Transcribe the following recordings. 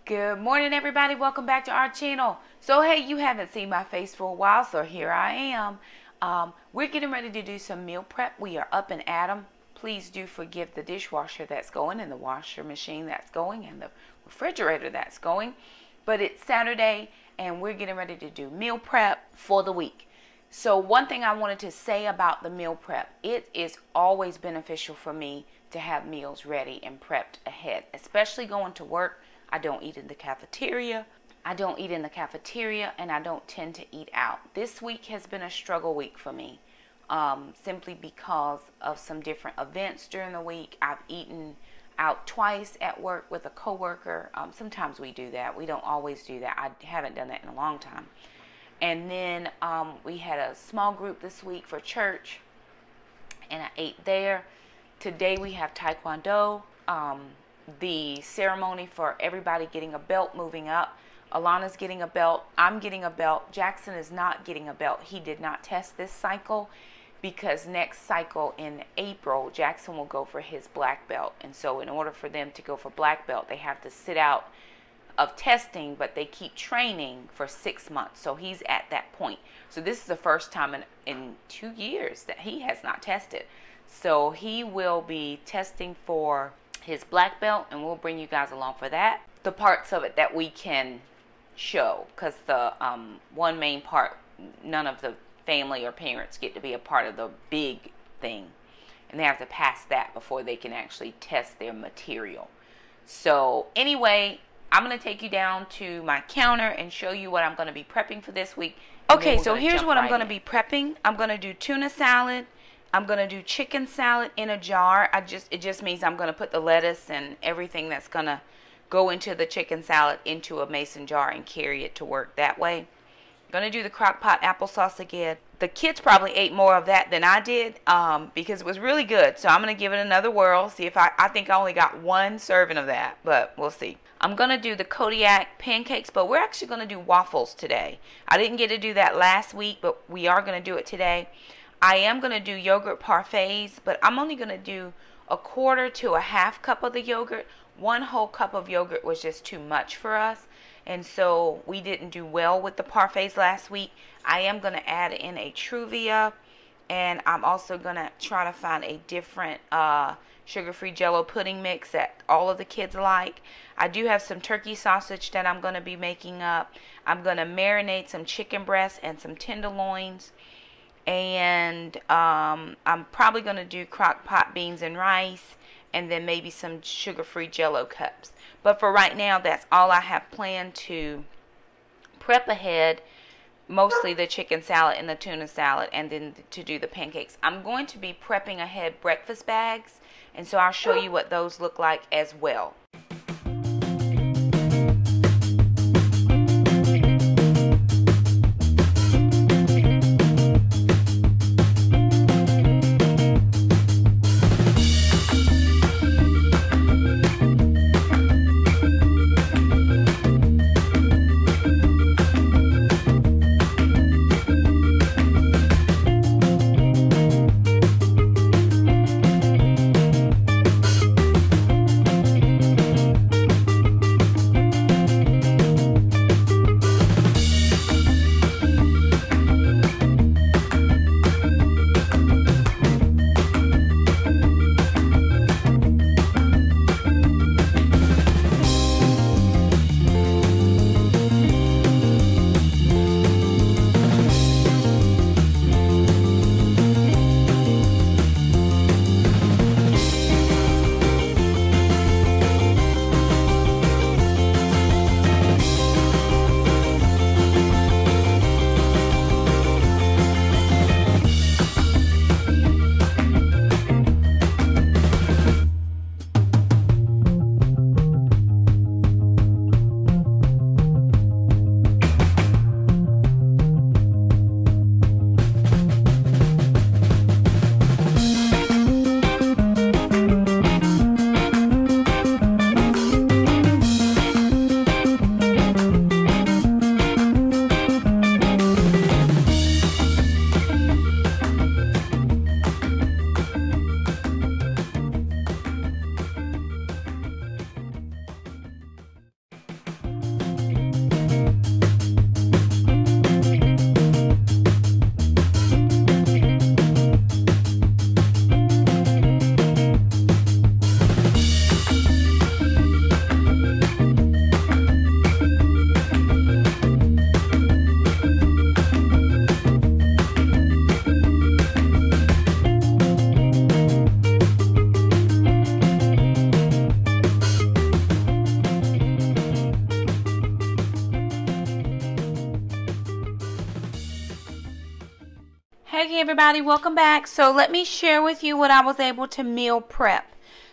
Good morning, everybody. Welcome back to our channel. So hey, you haven't seen my face for a while, so here I am. We're getting ready to do some meal prep. We are up and at 'em. Please do forgive the dishwasher that's going and the washer machine that's going and the refrigerator that's going. But it's Saturday and we're getting ready to do meal prep for the week. So one thing I wanted to say about the meal prep, it is always beneficial for me to have meals ready and prepped ahead, especially going to work. I don't eat in the cafeteria. And I don't tend to eat out. This week has been a struggle week for me, simply because of some different events during the week. I've eaten out twice at work with a coworker. Sometimes we do that. We don't always do that. I haven't done that in a long time. And then we had a small group this week for church, and I ate there. Today we have Taekwondo. The ceremony for everybody getting a belt moving up. Alana's getting a belt. I'm getting a belt. Jackson is not getting a belt. He did not test this cycle because next cycle in April, Jackson will go for his black belt. And so in order for them to go for black belt, they have to sit out of testing, but they keep training for 6 months. So he's at that point. So this is the first time in 2 years that he has not tested. So he will be testing for his black belt, and we'll bring you guys along for that. The parts of it that we can show, because the one main part, none of the family or parents get to be a part of the big thing, and they have to pass that before they can actually test their material. So anyway, I'm going to take you down to my counter and show you what I'm going to be prepping for this week. Okay, so here's what I'm going to be prepping. I'm going to do tuna salad. I'm going to do chicken salad in a jar. It just means I'm going to put the lettuce and everything that's going to go into the chicken salad into a mason jar and carry it to work that way. I'm going to do the crock pot applesauce again. The kids probably ate more of that than I did because it was really good. So I'm going to give it another whirl. See if I think I only got one serving of that, but we'll see. I'm going to do the Kodiak pancakes, but we're actually going to do waffles today. I didn't get to do that last week, but we are going to do it today. I am going to do yogurt parfaits, but I'm only going to do 1/4 to 1/2 cup of the yogurt. 1 whole cup of yogurt was just too much for us, and so we didn't do well with the parfaits last week. I am going to add in a Truvia, and I'm also going to try to find a different sugar-free Jell-O pudding mix that all of the kids like. I do have some turkey sausage that I'm going to be making up. I'm going to marinate some chicken breasts and some tenderloins. And I'm probably going to do crock pot beans and rice, and then maybe some sugar-free Jell-O cups. But for right now, that's all I have planned to prep ahead. Mostly the chicken salad and the tuna salad, and then to do the pancakes. I'm going to be prepping ahead breakfast bags, and so I'll show you what those look like as well. everybody, welcome back. So let me share with you what I was able to meal prep.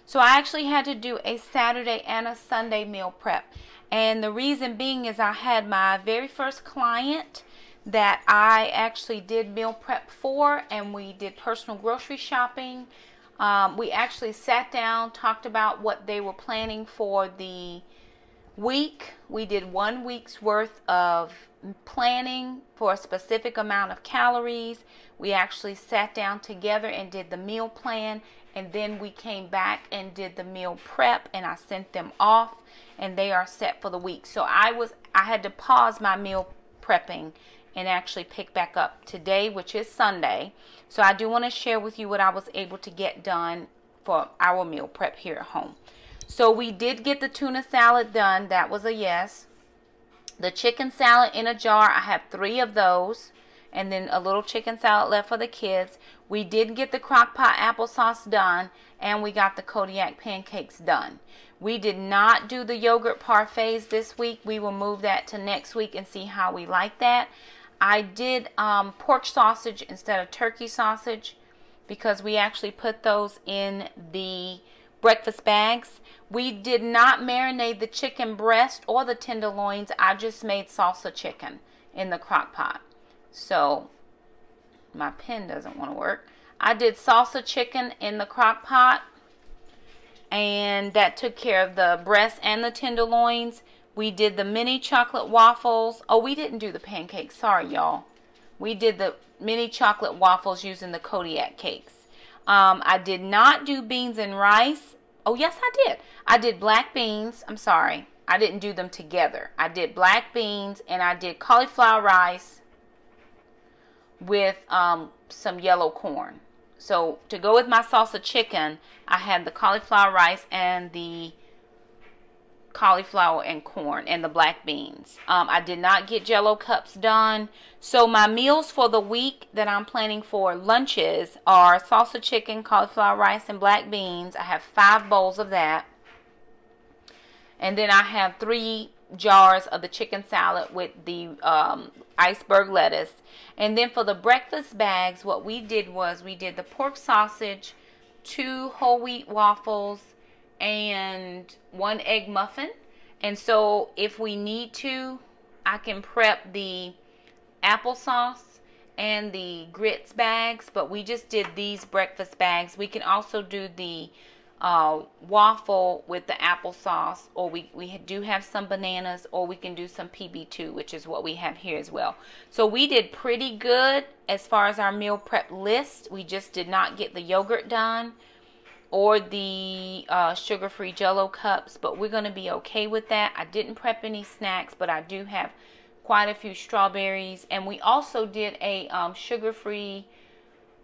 So I actually had to do a Saturday and a Sunday meal prep. And the reason being is I had my very first client that I actually did meal prep for, and we did personal grocery shopping. We actually sat down, talked about what they were planning for the week. We did 1 week's worth of planning for a specific amount of calories. We actually sat down together and did the meal plan, and then we came back and did the meal prep, and I sent them off, and they are set for the week. So I had to pause my meal prepping and actually pick back up today, which is Sunday. So I do want to share with you what I was able to get done for our meal prep here at home. So we did get the tuna salad done. That was a yes. The chicken salad in a jar, I have 3 of those. And then a little chicken salad left for the kids. We did get the crock pot applesauce done. And we got the Kodiak pancakes done. We did not do the yogurt parfaits this week. We will move that to next week and see how we like that. I did pork sausage instead of turkey sausage, because we actually put those in the breakfast bags. We did not marinate the chicken breast or the tenderloins. I just made salsa chicken in the crock pot. So my pen doesn't want to work. I did salsa chicken in the crock pot, and that took care of the breast and the tenderloins. We did the mini chocolate waffles. Oh, we didn't do the pancakes. Sorry, y'all. We did the mini chocolate waffles using the Kodiak cakes. I did not do beans and rice. Oh, yes, I did. I did black beans. I'm sorry. I didn't do them together. I did black beans, and I did cauliflower rice with some yellow corn. So to go with my salsa chicken, I had the cauliflower rice and the cauliflower and corn and the black beans. I did not get Jell-O cups done. So my meals for the week that I'm planning for lunches are salsa chicken, cauliflower rice, and black beans. I have 5 bowls of that. And then I have 3 jars of the chicken salad with the iceberg lettuce. And then for the breakfast bags, what we did was we did the pork sausage, 2 whole wheat waffles, and 1 egg muffin. And so if we need to, I can prep the applesauce and the grits bags, but we just did these breakfast bags. We can also do the waffle with the applesauce, or we do have some bananas, or we can do some PB2, which is what we have here as well. So we did pretty good as far as our meal prep list. We just did not get the yogurt done or the sugar-free Jell-O cups, but we're going to be okay with that. I didn't prep any snacks, but I do have quite a few strawberries, and we also did a sugar-free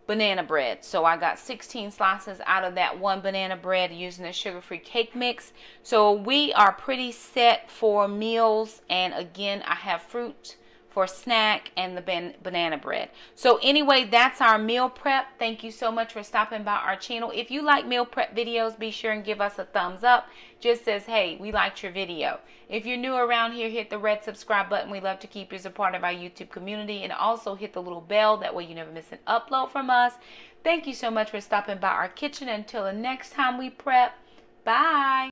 banana bread. So I got 16 slices out of that 1 banana bread using the sugar-free cake mix. So we are pretty set for meals, and again, I have fruit for snack and the banana bread. So anyway, that's our meal prep. Thank you so much for stopping by our channel. If you like meal prep videos, be sure and give us a thumbs up. Just says, hey, we liked your video. If you're new around here, hit the red subscribe button. We love to keep you as a part of our YouTube community, and also hit the little bell. That way you never miss an upload from us. Thank you so much for stopping by our kitchen. Until the next time we prep, bye.